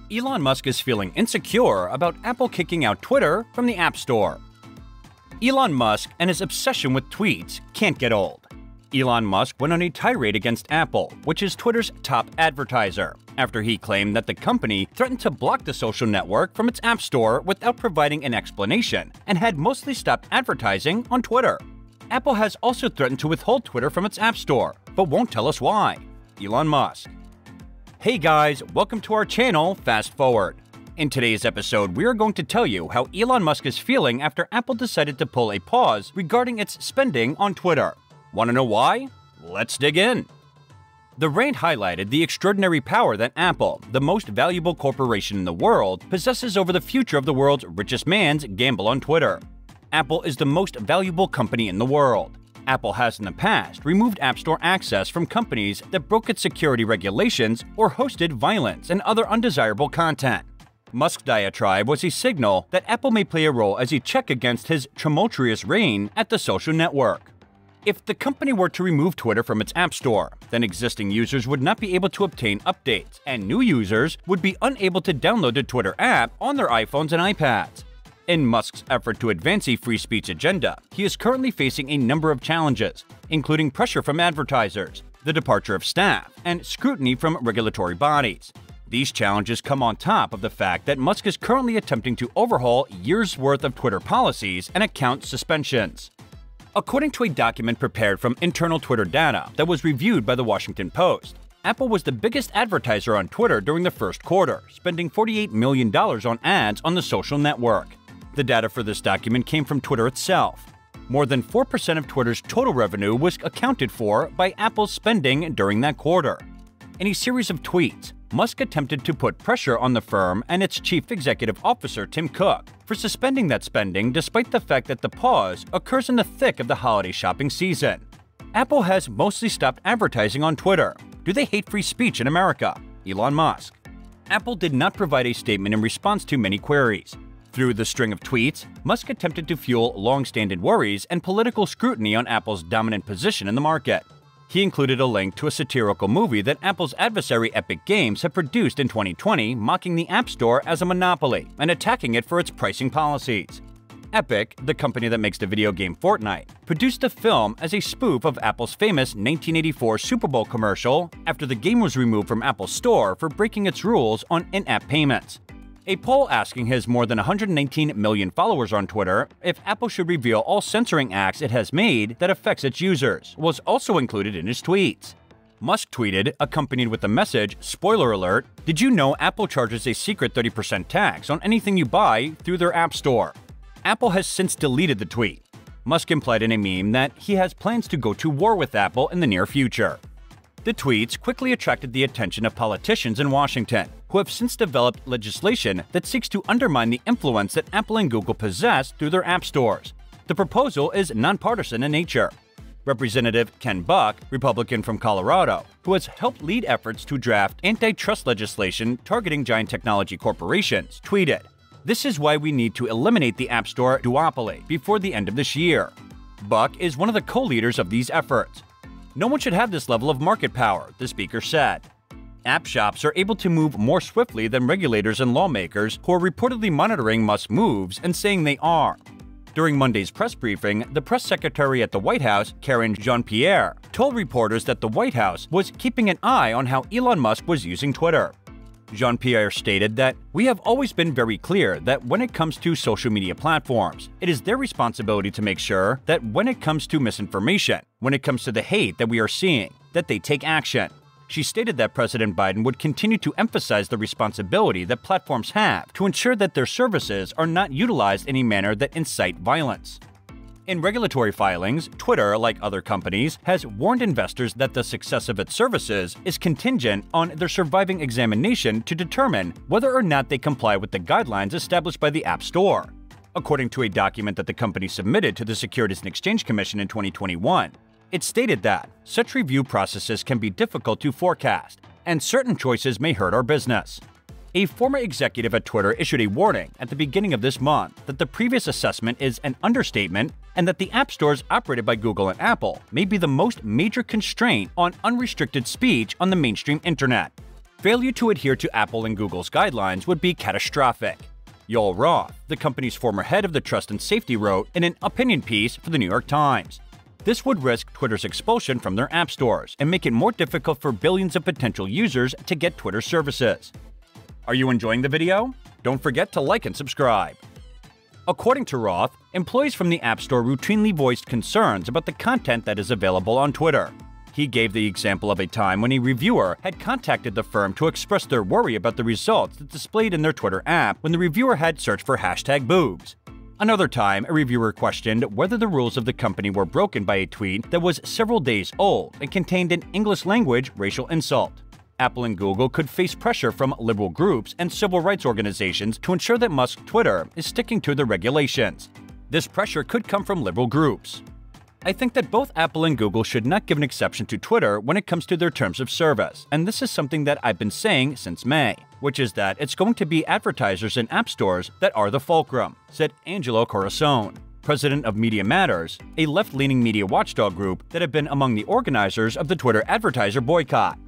Elon Musk is feeling insecure about Apple kicking out Twitter from the App Store. Elon Musk and his obsession with tweets can't get old. Elon Musk went on a tirade against Apple, which is Twitter's top advertiser, after he claimed that the company threatened to block the social network from its App Store without providing an explanation and had mostly stopped advertising on Twitter. Apple has also threatened to withhold Twitter from its App Store, but won't tell us why. Elon Musk. Hey guys, welcome to our channel, Fast Forward. In today's episode, we are going to tell you how Elon Musk is feeling after Apple decided to pull a pause regarding its spending on Twitter. Want to know why? Let's dig in. The rant highlighted the extraordinary power that Apple, the most valuable corporation in the world, possesses over the future of the world's richest man's gamble on Twitter. Apple is the most valuable company in the world. Apple has in the past removed App Store access from companies that broke its security regulations or hosted violence and other undesirable content. Musk's diatribe was a signal that Apple may play a role as a check against his tumultuous reign at the social network. If the company were to remove Twitter from its App Store, then existing users would not be able to obtain updates, and new users would be unable to download the Twitter app on their iPhones and iPads. In Musk's effort to advance a free speech agenda, he is currently facing a number of challenges, including pressure from advertisers, the departure of staff, and scrutiny from regulatory bodies. These challenges come on top of the fact that Musk is currently attempting to overhaul years' worth of Twitter policies and account suspensions. According to a document prepared from internal Twitter data that was reviewed by the Washington Post, Apple was the biggest advertiser on Twitter during the first quarter, spending $48 million on ads on the social network. The data for this document came from Twitter itself. More than 4% of Twitter's total revenue was accounted for by Apple's spending during that quarter. In a series of tweets, Musk attempted to put pressure on the firm and its chief executive officer, Tim Cook, for suspending that spending despite the fact that the pause occurs in the thick of the holiday shopping season. Apple has mostly stopped advertising on Twitter. Do they hate free speech in America? Elon Musk. Apple did not provide a statement in response to many queries. Through the string of tweets, Musk attempted to fuel long-standing worries and political scrutiny on Apple's dominant position in the market. He included a link to a satirical movie that Apple's adversary Epic Games had produced in 2020, mocking the App Store as a monopoly and attacking it for its pricing policies. Epic, the company that makes the video game Fortnite, produced the film as a spoof of Apple's famous 1984 Super Bowl commercial after the game was removed from Apple's store for breaking its rules on in-app payments. A poll asking his more than 119 million followers on Twitter if Apple should reveal all censoring acts it has made that affects its users was also included in his tweets. Musk tweeted, accompanied with the message, "Spoiler alert, did you know Apple charges a secret 30% tax on anything you buy through their App Store?" Apple has since deleted the tweet. Musk implied in a meme that he has plans to go to war with Apple in the near future. The tweets quickly attracted the attention of politicians in Washington, who have since developed legislation that seeks to undermine the influence that Apple and Google possess through their app stores. The proposal is nonpartisan in nature. Representative Ken Buck, Republican from Colorado, who has helped lead efforts to draft antitrust legislation targeting giant technology corporations, tweeted, "This is why we need to eliminate the App Store duopoly before the end of this year." Buck is one of the co-leaders of these efforts. "No one should have this level of market power," the speaker said. App shops are able to move more swiftly than regulators and lawmakers who are reportedly monitoring Musk's moves and saying they are. During Monday's press briefing, the press secretary at the White House, Karine Jean-Pierre, told reporters that the White House was keeping an eye on how Elon Musk was using Twitter. Jean-Pierre stated that, "We have always been very clear that when it comes to social media platforms, it is their responsibility to make sure that when it comes to misinformation, when it comes to the hate that we are seeing, that they take action." She stated that President Biden would continue to emphasize the responsibility that platforms have to ensure that their services are not utilized in a manner that incite violence. In regulatory filings, Twitter, like other companies, has warned investors that the success of its services is contingent on their surviving examination to determine whether or not they comply with the guidelines established by the App Store. According to a document that the company submitted to the Securities and Exchange Commission in 2021, it stated that such review processes can be difficult to forecast, and certain choices may hurt our business. A former executive at Twitter issued a warning at the beginning of this month that the previous assessment is an understatement and that the app stores operated by Google and Apple may be the most major constraint on unrestricted speech on the mainstream internet. failure to adhere to Apple and Google's guidelines would be catastrophic. Joel Roth, the company's former head of the trust and safety, wrote in an opinion piece for the New York Times. This would risk Twitter's expulsion from their app stores and make it more difficult for billions of potential users to get Twitter services. Are you enjoying the video? Don't forget to like and subscribe. According to Roth, employees from the App Store routinely voiced concerns about the content that is available on Twitter. He gave the example of a time when a reviewer had contacted the firm to express their worry about the results that displayed in their Twitter app when the reviewer had searched for #boobs. Another time, a reviewer questioned whether the rules of the company were broken by a tweet that was several days old and contained an English-language racial insult. Apple and Google could face pressure from liberal groups and civil rights organizations to ensure that Musk's Twitter is sticking to the regulations. This pressure could come from liberal groups. I think that both Apple and Google should not give an exception to Twitter when it comes to their terms of service, and this is something that I've been saying since May, which is that it's going to be advertisers in app stores that are the fulcrum, said Angelo Corazon, president of Media Matters, a left-leaning media watchdog group that have been among the organizers of the Twitter advertiser boycott.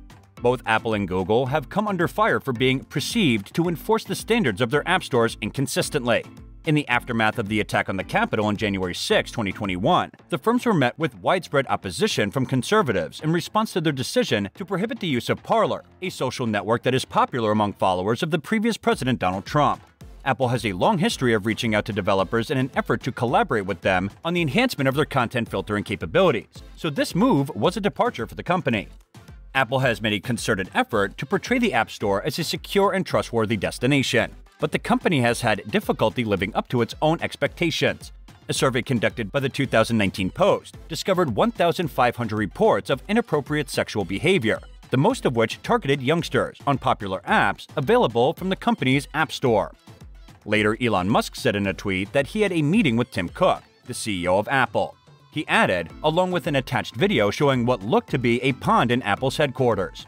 Both Apple and Google have come under fire for being perceived to enforce the standards of their app stores inconsistently. In the aftermath of the attack on the Capitol on January 6, 2021, the firms were met with widespread opposition from conservatives in response to their decision to prohibit the use of Parler, a social network that is popular among followers of the previous president Donald Trump. Apple has a long history of reaching out to developers in an effort to collaborate with them on the enhancement of their content filtering capabilities, so this move was a departure for the company. Apple has made a concerted effort to portray the App Store as a secure and trustworthy destination, but the company has had difficulty living up to its own expectations. A survey conducted by the 2019 Post discovered 1,500 reports of inappropriate sexual behavior, the most of which targeted youngsters on popular apps available from the company's App Store. Later, Elon Musk said in a tweet that he had a meeting with Tim Cook, the CEO of Apple. He added, along with an attached video showing what looked to be a pond in Apple's headquarters,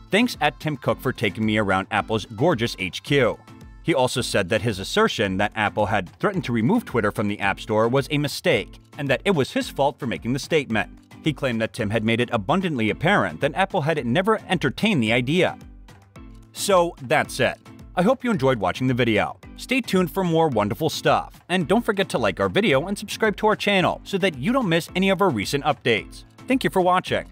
"Thanks at Tim Cook for taking me around Apple's gorgeous HQ." He also said that his assertion that Apple had threatened to remove Twitter from the App Store was a mistake, and that it was his fault for making the statement. He claimed that Tim had made it abundantly apparent that Apple had never entertained the idea. So that's it. I hope you enjoyed watching the video. Stay tuned for more wonderful stuff, and don't forget to like our video and subscribe to our channel so that you don't miss any of our recent updates. Thank you for watching.